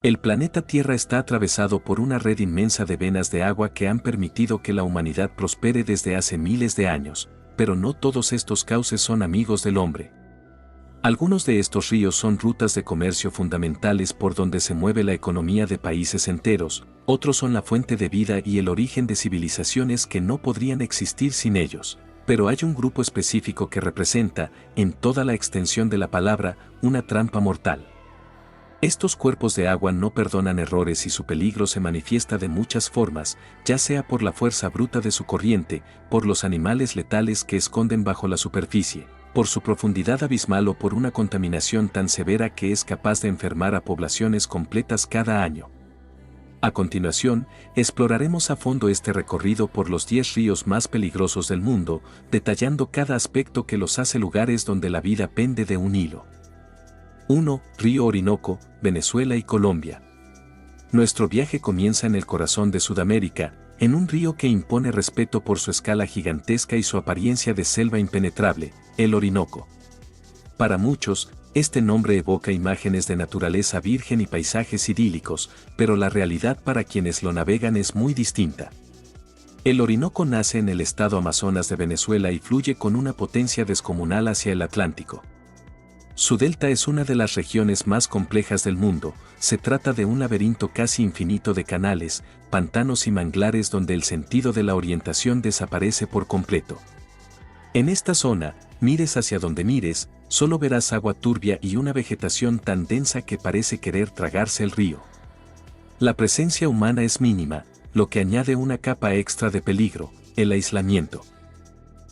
El planeta Tierra está atravesado por una red inmensa de venas de agua que han permitido que la humanidad prospere desde hace miles de años, pero no todos estos cauces son amigos del hombre. Algunos de estos ríos son rutas de comercio fundamentales por donde se mueve la economía de países enteros, otros son la fuente de vida y el origen de civilizaciones que no podrían existir sin ellos. Pero hay un grupo específico que representa, en toda la extensión de la palabra, una trampa mortal. Estos cuerpos de agua no perdonan errores y su peligro se manifiesta de muchas formas, ya sea por la fuerza bruta de su corriente, por los animales letales que esconden bajo la superficie, por su profundidad abismal o por una contaminación tan severa que es capaz de enfermar a poblaciones completas cada año. A continuación, exploraremos a fondo este recorrido por los 10 ríos más peligrosos del mundo, detallando cada aspecto que los hace lugares donde la vida pende de un hilo. 1. Río Orinoco, Venezuela y Colombia. Nuestro viaje comienza en el corazón de Sudamérica, en un río que impone respeto por su escala gigantesca y su apariencia de selva impenetrable, el Orinoco. Para muchos, este nombre evoca imágenes de naturaleza virgen y paisajes idílicos, pero la realidad para quienes lo navegan es muy distinta. El Orinoco nace en el estado Amazonas de Venezuela y fluye con una potencia descomunal hacia el Atlántico. Su delta es una de las regiones más complejas del mundo, se trata de un laberinto casi infinito de canales, pantanos y manglares donde el sentido de la orientación desaparece por completo. En esta zona, mires hacia donde mires, solo verás agua turbia y una vegetación tan densa que parece querer tragarse el río. La presencia humana es mínima, lo que añade una capa extra de peligro, el aislamiento.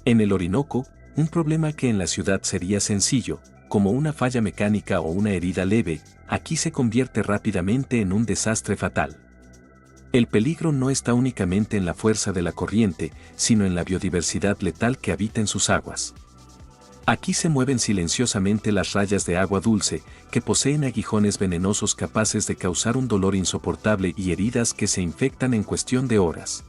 En el Orinoco, un problema que en la ciudad sería sencillo, como una falla mecánica o una herida leve, aquí se convierte rápidamente en un desastre fatal. El peligro no está únicamente en la fuerza de la corriente, sino en la biodiversidad letal que habita en sus aguas. Aquí se mueven silenciosamente las rayas de agua dulce, que poseen aguijones venenosos capaces de causar un dolor insoportable y heridas que se infectan en cuestión de horas.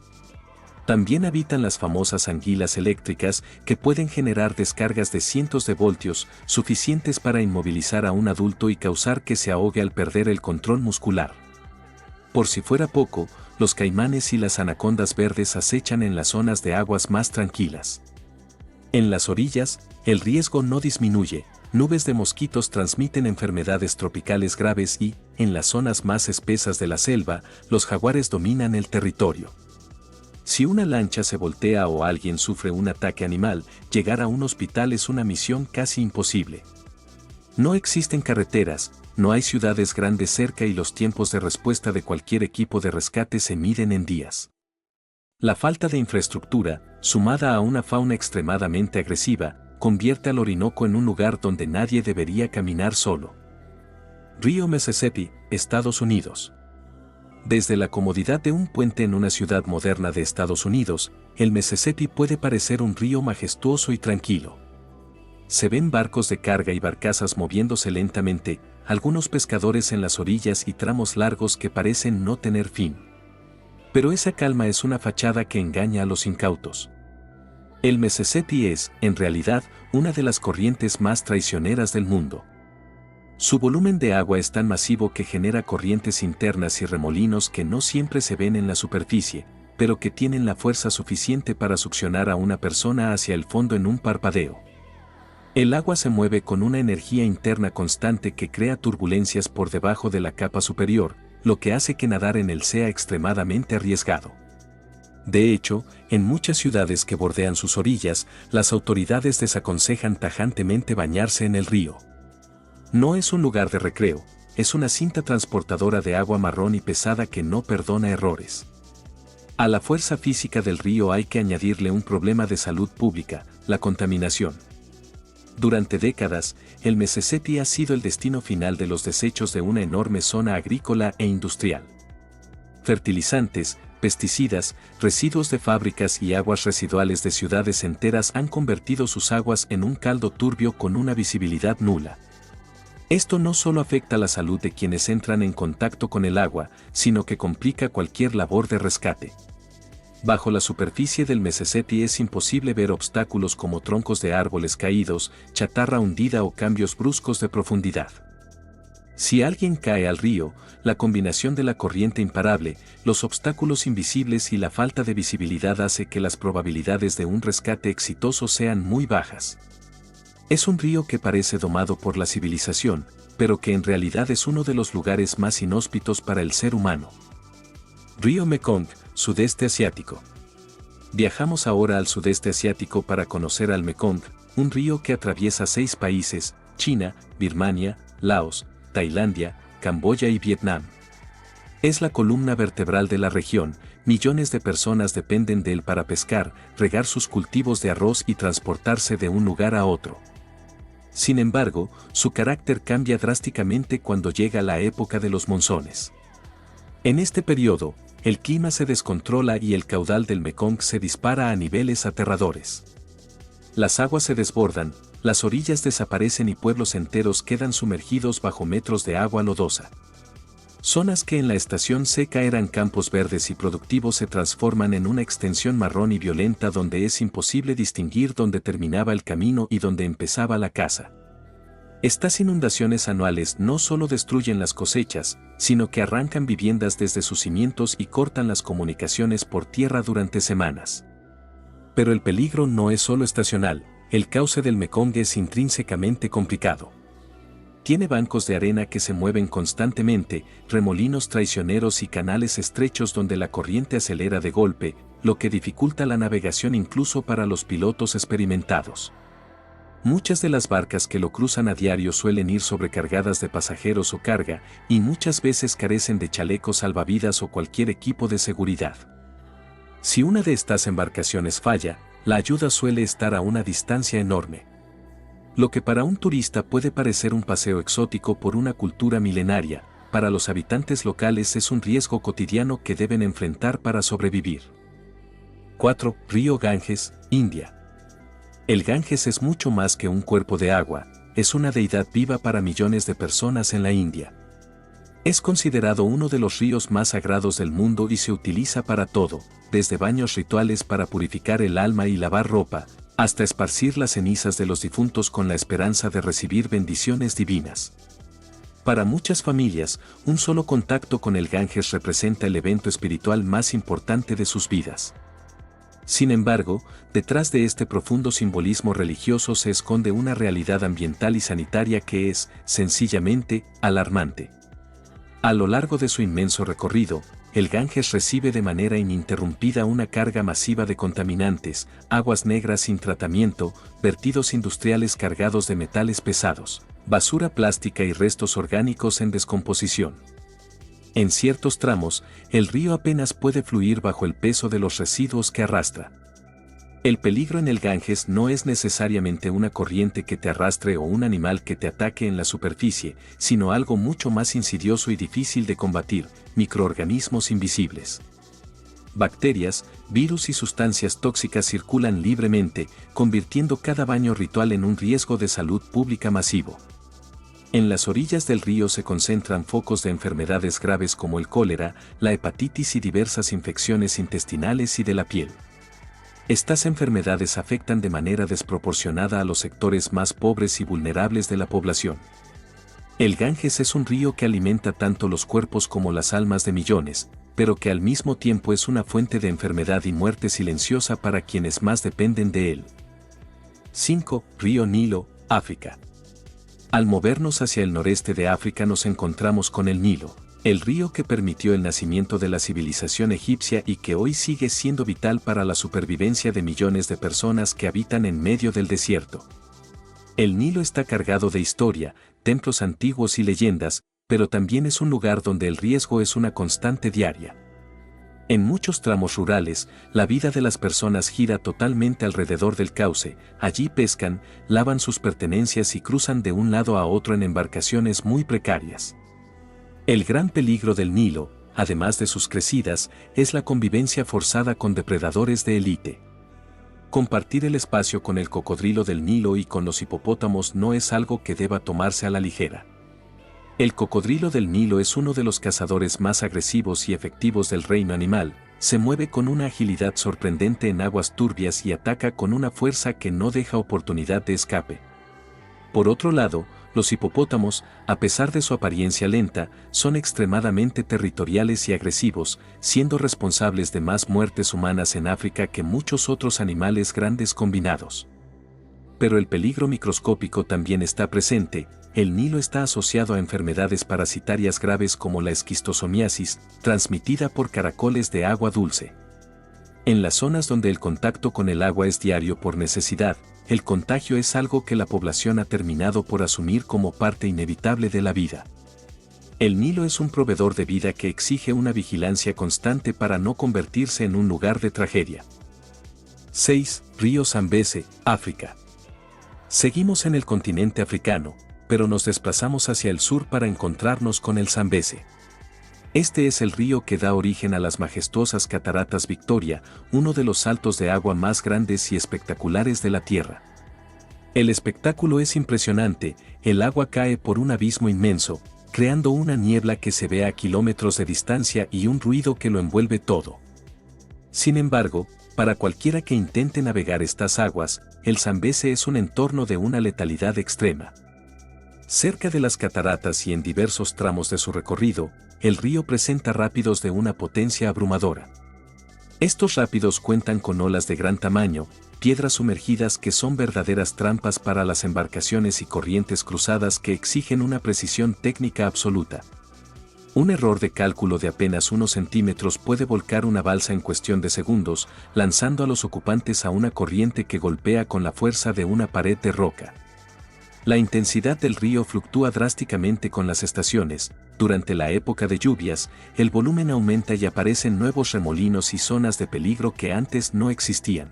También habitan las famosas anguilas eléctricas que pueden generar descargas de cientos de voltios, suficientes para inmovilizar a un adulto y causar que se ahogue al perder el control muscular. Por si fuera poco, los caimanes y las anacondas verdes acechan en las zonas de aguas más tranquilas. En las orillas, el riesgo no disminuye, nubes de mosquitos transmiten enfermedades tropicales graves y, en las zonas más espesas de la selva, los jaguares dominan el territorio. Si una lancha se voltea o alguien sufre un ataque animal, llegar a un hospital es una misión casi imposible. No existen carreteras, no hay ciudades grandes cerca y los tiempos de respuesta de cualquier equipo de rescate se miden en días. La falta de infraestructura, sumada a una fauna extremadamente agresiva, convierte al Orinoco en un lugar donde nadie debería caminar solo. Río Mississippi, Estados Unidos. Desde la comodidad de un puente en una ciudad moderna de Estados Unidos, el Mississippi puede parecer un río majestuoso y tranquilo. Se ven barcos de carga y barcazas moviéndose lentamente, algunos pescadores en las orillas y tramos largos que parecen no tener fin. Pero esa calma es una fachada que engaña a los incautos. El Mississippi es, en realidad, una de las corrientes más traicioneras del mundo. Su volumen de agua es tan masivo que genera corrientes internas y remolinos que no siempre se ven en la superficie, pero que tienen la fuerza suficiente para succionar a una persona hacia el fondo en un parpadeo. El agua se mueve con una energía interna constante que crea turbulencias por debajo de la capa superior, lo que hace que nadar en él sea extremadamente arriesgado. De hecho, en muchas ciudades que bordean sus orillas, las autoridades desaconsejan tajantemente bañarse en el río. No es un lugar de recreo, es una cinta transportadora de agua marrón y pesada que no perdona errores. A la fuerza física del río hay que añadirle un problema de salud pública, la contaminación. Durante décadas, el Mississippi ha sido el destino final de los desechos de una enorme zona agrícola e industrial. Fertilizantes, pesticidas, residuos de fábricas y aguas residuales de ciudades enteras han convertido sus aguas en un caldo turbio con una visibilidad nula. Esto no solo afecta la salud de quienes entran en contacto con el agua, sino que complica cualquier labor de rescate. Bajo la superficie del Mississippi es imposible ver obstáculos como troncos de árboles caídos, chatarra hundida o cambios bruscos de profundidad. Si alguien cae al río, la combinación de la corriente imparable, los obstáculos invisibles y la falta de visibilidad hace que las probabilidades de un rescate exitoso sean muy bajas. Es un río que parece domado por la civilización, pero que en realidad es uno de los lugares más inhóspitos para el ser humano. Río Mekong, Sudeste Asiático. Viajamos ahora al sudeste asiático para conocer al Mekong, un río que atraviesa 6 países: China, Birmania, Laos, Tailandia, Camboya y Vietnam. Es la columna vertebral de la región, millones de personas dependen de él para pescar, regar sus cultivos de arroz y transportarse de un lugar a otro. Sin embargo, su carácter cambia drásticamente cuando llega la época de los monzones. En este periodo, el clima se descontrola y el caudal del Mekong se dispara a niveles aterradores. Las aguas se desbordan, las orillas desaparecen y pueblos enteros quedan sumergidos bajo metros de agua lodosa. Zonas que en la estación seca eran campos verdes y productivos se transforman en una extensión marrón y violenta donde es imposible distinguir dónde terminaba el camino y dónde empezaba la casa. Estas inundaciones anuales no solo destruyen las cosechas, sino que arrancan viviendas desde sus cimientos y cortan las comunicaciones por tierra durante semanas. Pero el peligro no es solo estacional, el cauce del Mekong es intrínsecamente complicado. Tiene bancos de arena que se mueven constantemente, remolinos traicioneros y canales estrechos donde la corriente acelera de golpe, lo que dificulta la navegación incluso para los pilotos experimentados. Muchas de las barcas que lo cruzan a diario suelen ir sobrecargadas de pasajeros o carga, y muchas veces carecen de chalecos salvavidas o cualquier equipo de seguridad. Si una de estas embarcaciones falla, la ayuda suele estar a una distancia enorme. Lo que para un turista puede parecer un paseo exótico por una cultura milenaria, para los habitantes locales es un riesgo cotidiano que deben enfrentar para sobrevivir. 4. Río Ganges, India. El Ganges es mucho más que un cuerpo de agua, es una deidad viva para millones de personas en la India. Es considerado uno de los ríos más sagrados del mundo y se utiliza para todo, desde baños rituales para purificar el alma y lavar ropa, hasta esparcir las cenizas de los difuntos con la esperanza de recibir bendiciones divinas. Para muchas familias, un solo contacto con el Ganges representa el evento espiritual más importante de sus vidas. Sin embargo, detrás de este profundo simbolismo religioso se esconde una realidad ambiental y sanitaria que es, sencillamente, alarmante. A lo largo de su inmenso recorrido, el Ganges recibe de manera ininterrumpida una carga masiva de contaminantes, aguas negras sin tratamiento, vertidos industriales cargados de metales pesados, basura plástica y restos orgánicos en descomposición. En ciertos tramos, el río apenas puede fluir bajo el peso de los residuos que arrastra. El peligro en el Ganges no es necesariamente una corriente que te arrastre o un animal que te ataque en la superficie, sino algo mucho más insidioso y difícil de combatir: microorganismos invisibles. Bacterias, virus y sustancias tóxicas circulan libremente, convirtiendo cada baño ritual en un riesgo de salud pública masivo. En las orillas del río se concentran focos de enfermedades graves como el cólera, la hepatitis y diversas infecciones intestinales y de la piel. Estas enfermedades afectan de manera desproporcionada a los sectores más pobres y vulnerables de la población. El Ganges es un río que alimenta tanto los cuerpos como las almas de millones, pero que al mismo tiempo es una fuente de enfermedad y muerte silenciosa para quienes más dependen de él. 5. Río Nilo, África. Al movernos hacia el noreste de África nos encontramos con el Nilo, el río que permitió el nacimiento de la civilización egipcia y que hoy sigue siendo vital para la supervivencia de millones de personas que habitan en medio del desierto. El Nilo está cargado de historia, templos antiguos y leyendas, pero también es un lugar donde el riesgo es una constante diaria. En muchos tramos rurales, la vida de las personas gira totalmente alrededor del cauce, allí pescan, lavan sus pertenencias y cruzan de un lado a otro en embarcaciones muy precarias. El gran peligro del Nilo, además de sus crecidas, es la convivencia forzada con depredadores de élite. Compartir el espacio con el cocodrilo del Nilo y con los hipopótamos no es algo que deba tomarse a la ligera. El cocodrilo del Nilo es uno de los cazadores más agresivos y efectivos del reino animal, se mueve con una agilidad sorprendente en aguas turbias y ataca con una fuerza que no deja oportunidad de escape. Por otro lado, los hipopótamos, a pesar de su apariencia lenta, son extremadamente territoriales y agresivos, siendo responsables de más muertes humanas en África que muchos otros animales grandes combinados. Pero el peligro microscópico también está presente. El Nilo está asociado a enfermedades parasitarias graves como la esquistosomiasis, transmitida por caracoles de agua dulce. En las zonas donde el contacto con el agua es diario por necesidad, el contagio es algo que la población ha terminado por asumir como parte inevitable de la vida. El Nilo es un proveedor de vida que exige una vigilancia constante para no convertirse en un lugar de tragedia. 6. Río Zambeze, África. Seguimos en el continente africano, pero nos desplazamos hacia el sur para encontrarnos con el Zambeze. Este es el río que da origen a las majestuosas cataratas Victoria, uno de los saltos de agua más grandes y espectaculares de la Tierra. El espectáculo es impresionante, el agua cae por un abismo inmenso, creando una niebla que se ve a kilómetros de distancia y un ruido que lo envuelve todo. Sin embargo, para cualquiera que intente navegar estas aguas, el Zambeze es un entorno de una letalidad extrema. Cerca de las cataratas y en diversos tramos de su recorrido, el río presenta rápidos de una potencia abrumadora. Estos rápidos cuentan con olas de gran tamaño, piedras sumergidas que son verdaderas trampas para las embarcaciones y corrientes cruzadas que exigen una precisión técnica absoluta. Un error de cálculo de apenas unos centímetros puede volcar una balsa en cuestión de segundos, lanzando a los ocupantes a una corriente que golpea con la fuerza de una pared de roca. La intensidad del río fluctúa drásticamente con las estaciones. Durante la época de lluvias, el volumen aumenta y aparecen nuevos remolinos y zonas de peligro que antes no existían.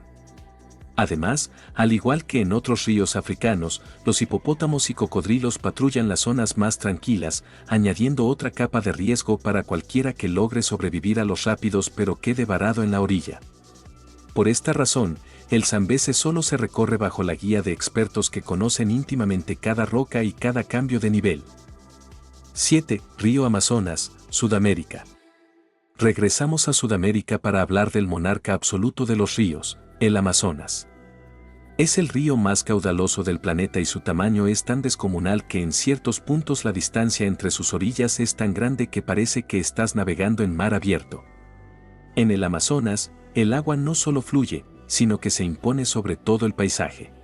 Además, al igual que en otros ríos africanos, los hipopótamos y cocodrilos patrullan las zonas más tranquilas, añadiendo otra capa de riesgo para cualquiera que logre sobrevivir a los rápidos pero quede varado en la orilla. Por esta razón, el Zambeze solo se recorre bajo la guía de expertos que conocen íntimamente cada roca y cada cambio de nivel. 7. Río Amazonas, Sudamérica. Regresamos a Sudamérica para hablar del monarca absoluto de los ríos, el Amazonas. Es el río más caudaloso del planeta y su tamaño es tan descomunal que en ciertos puntos la distancia entre sus orillas es tan grande que parece que estás navegando en mar abierto. En el Amazonas, el agua no solo fluye, sino que se impone sobre todo el paisaje.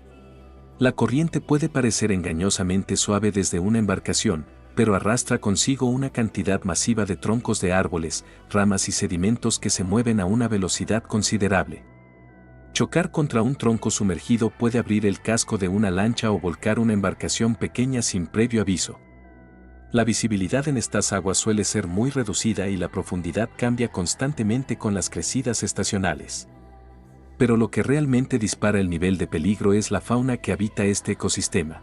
La corriente puede parecer engañosamente suave desde una embarcación, pero arrastra consigo una cantidad masiva de troncos de árboles, ramas y sedimentos que se mueven a una velocidad considerable. Chocar contra un tronco sumergido puede abrir el casco de una lancha o volcar una embarcación pequeña sin previo aviso. La visibilidad en estas aguas suele ser muy reducida y la profundidad cambia constantemente con las crecidas estacionales. Pero lo que realmente dispara el nivel de peligro es la fauna que habita este ecosistema.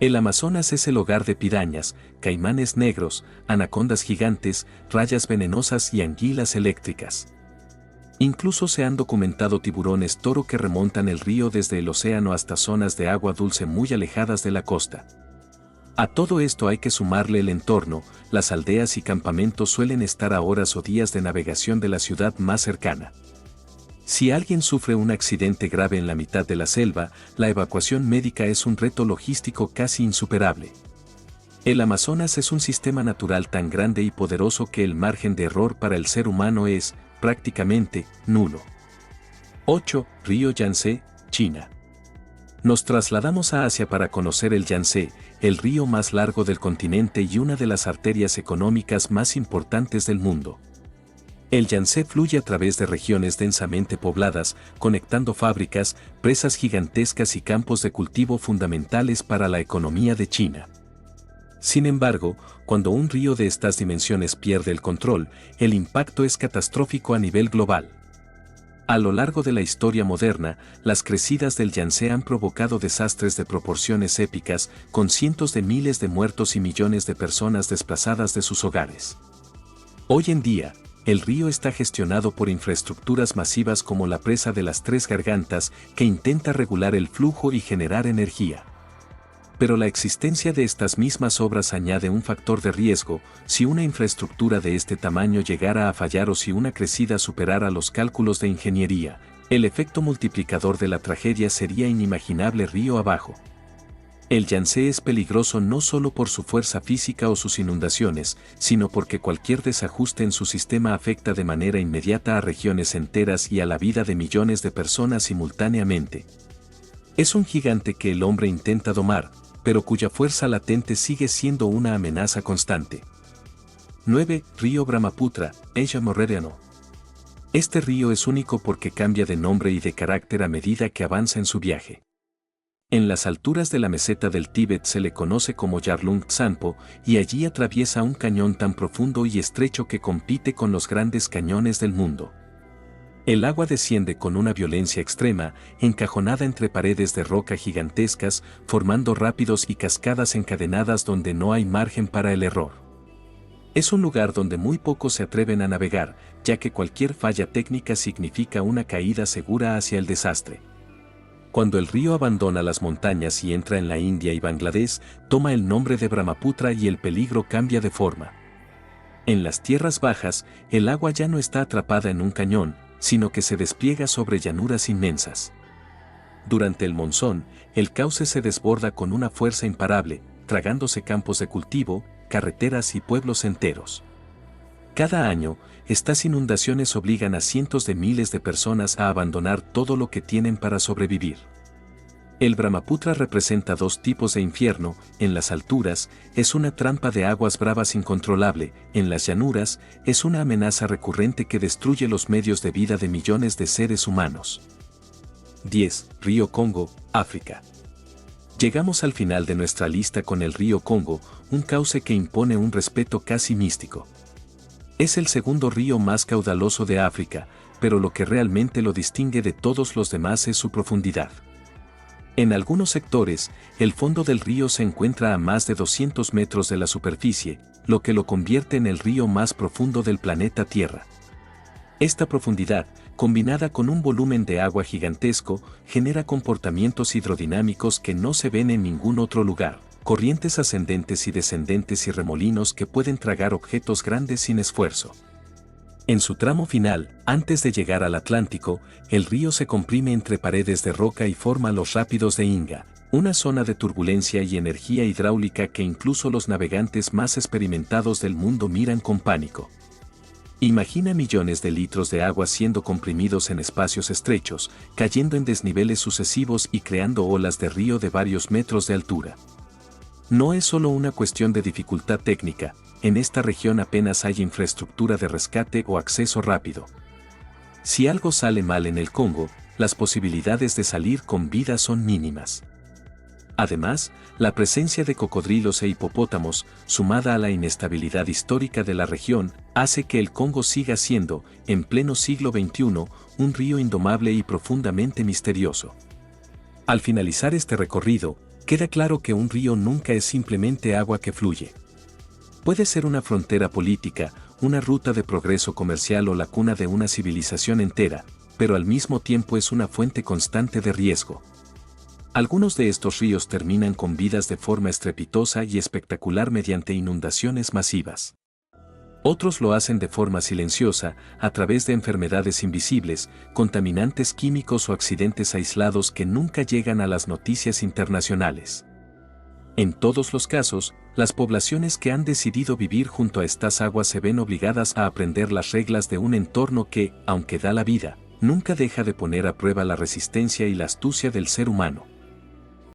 El Amazonas es el hogar de pirañas, caimanes negros, anacondas gigantes, rayas venenosas y anguilas eléctricas. Incluso se han documentado tiburones toro que remontan el río desde el océano hasta zonas de agua dulce muy alejadas de la costa. A todo esto hay que sumarle el entorno, las aldeas y campamentos suelen estar a horas o días de navegación de la ciudad más cercana. Si alguien sufre un accidente grave en la mitad de la selva, la evacuación médica es un reto logístico casi insuperable. El Amazonas es un sistema natural tan grande y poderoso que el margen de error para el ser humano es, prácticamente, nulo. 8. Río Yangtze, China. Nos trasladamos a Asia para conocer el Yangtze, el río más largo del continente y una de las arterias económicas más importantes del mundo. El Yangtze fluye a través de regiones densamente pobladas, conectando fábricas, presas gigantescas y campos de cultivo fundamentales para la economía de China. Sin embargo, cuando un río de estas dimensiones pierde el control, el impacto es catastrófico a nivel global. A lo largo de la historia moderna, las crecidas del Yangtze han provocado desastres de proporciones épicas, con cientos de miles de muertos y millones de personas desplazadas de sus hogares. Hoy en día, el río está gestionado por infraestructuras masivas como la presa de las Tres Gargantas, que intenta regular el flujo y generar energía. Pero la existencia de estas mismas obras añade un factor de riesgo. Si una infraestructura de este tamaño llegara a fallar o si una crecida superara los cálculos de ingeniería, el efecto multiplicador de la tragedia sería inimaginable río abajo. El Yangtze es peligroso no solo por su fuerza física o sus inundaciones, sino porque cualquier desajuste en su sistema afecta de manera inmediata a regiones enteras y a la vida de millones de personas simultáneamente. Es un gigante que el hombre intenta domar, pero cuya fuerza latente sigue siendo una amenaza constante. 9. Río Brahmaputra, Asia Meridiano. Este río es único porque cambia de nombre y de carácter a medida que avanza en su viaje. En las alturas de la meseta del Tíbet se le conoce como Yarlung Tsanpo y allí atraviesa un cañón tan profundo y estrecho que compite con los grandes cañones del mundo. El agua desciende con una violencia extrema, encajonada entre paredes de roca gigantescas, formando rápidos y cascadas encadenadas donde no hay margen para el error. Es un lugar donde muy pocos se atreven a navegar, ya que cualquier falla técnica significa una caída segura hacia el desastre. Cuando el río abandona las montañas y entra en la India y Bangladesh, toma el nombre de Brahmaputra y el peligro cambia de forma. En las tierras bajas, el agua ya no está atrapada en un cañón, sino que se despliega sobre llanuras inmensas. Durante el monzón, el cauce se desborda con una fuerza imparable, tragándose campos de cultivo, carreteras y pueblos enteros. Cada año, estas inundaciones obligan a cientos de miles de personas a abandonar todo lo que tienen para sobrevivir. El Brahmaputra representa dos tipos de infierno: en las alturas, es una trampa de aguas bravas incontrolable; en las llanuras, es una amenaza recurrente que destruye los medios de vida de millones de seres humanos. 10. Río Congo, África. Llegamos al final de nuestra lista con el río Congo, un cauce que impone un respeto casi místico. Es el segundo río más caudaloso de África, pero lo que realmente lo distingue de todos los demás es su profundidad. En algunos sectores, el fondo del río se encuentra a más de 200 metros de la superficie, lo que lo convierte en el río más profundo del planeta Tierra. Esta profundidad, combinada con un volumen de agua gigantesco, genera comportamientos hidrodinámicos que no se ven en ningún otro lugar: corrientes ascendentes y descendentes y remolinos que pueden tragar objetos grandes sin esfuerzo. En su tramo final, antes de llegar al Atlántico, el río se comprime entre paredes de roca y forma los rápidos de Inga, una zona de turbulencia y energía hidráulica que incluso los navegantes más experimentados del mundo miran con pánico. Imagina millones de litros de agua siendo comprimidos en espacios estrechos, cayendo en desniveles sucesivos y creando olas de río de varios metros de altura. No es solo una cuestión de dificultad técnica, en esta región apenas hay infraestructura de rescate o acceso rápido. Si algo sale mal en el Congo, las posibilidades de salir con vida son mínimas. Además, la presencia de cocodrilos e hipopótamos, sumada a la inestabilidad histórica de la región, hace que el Congo siga siendo, en pleno siglo XXI, un río indomable y profundamente misterioso. Al finalizar este recorrido, queda claro que un río nunca es simplemente agua que fluye. Puede ser una frontera política, una ruta de progreso comercial o la cuna de una civilización entera, pero al mismo tiempo es una fuente constante de riesgo. Algunos de estos ríos terminan con vidas de forma estrepitosa y espectacular mediante inundaciones masivas. Otros lo hacen de forma silenciosa, a través de enfermedades invisibles, contaminantes químicos o accidentes aislados que nunca llegan a las noticias internacionales. En todos los casos, las poblaciones que han decidido vivir junto a estas aguas se ven obligadas a aprender las reglas de un entorno que, aunque da la vida, nunca deja de poner a prueba la resistencia y la astucia del ser humano.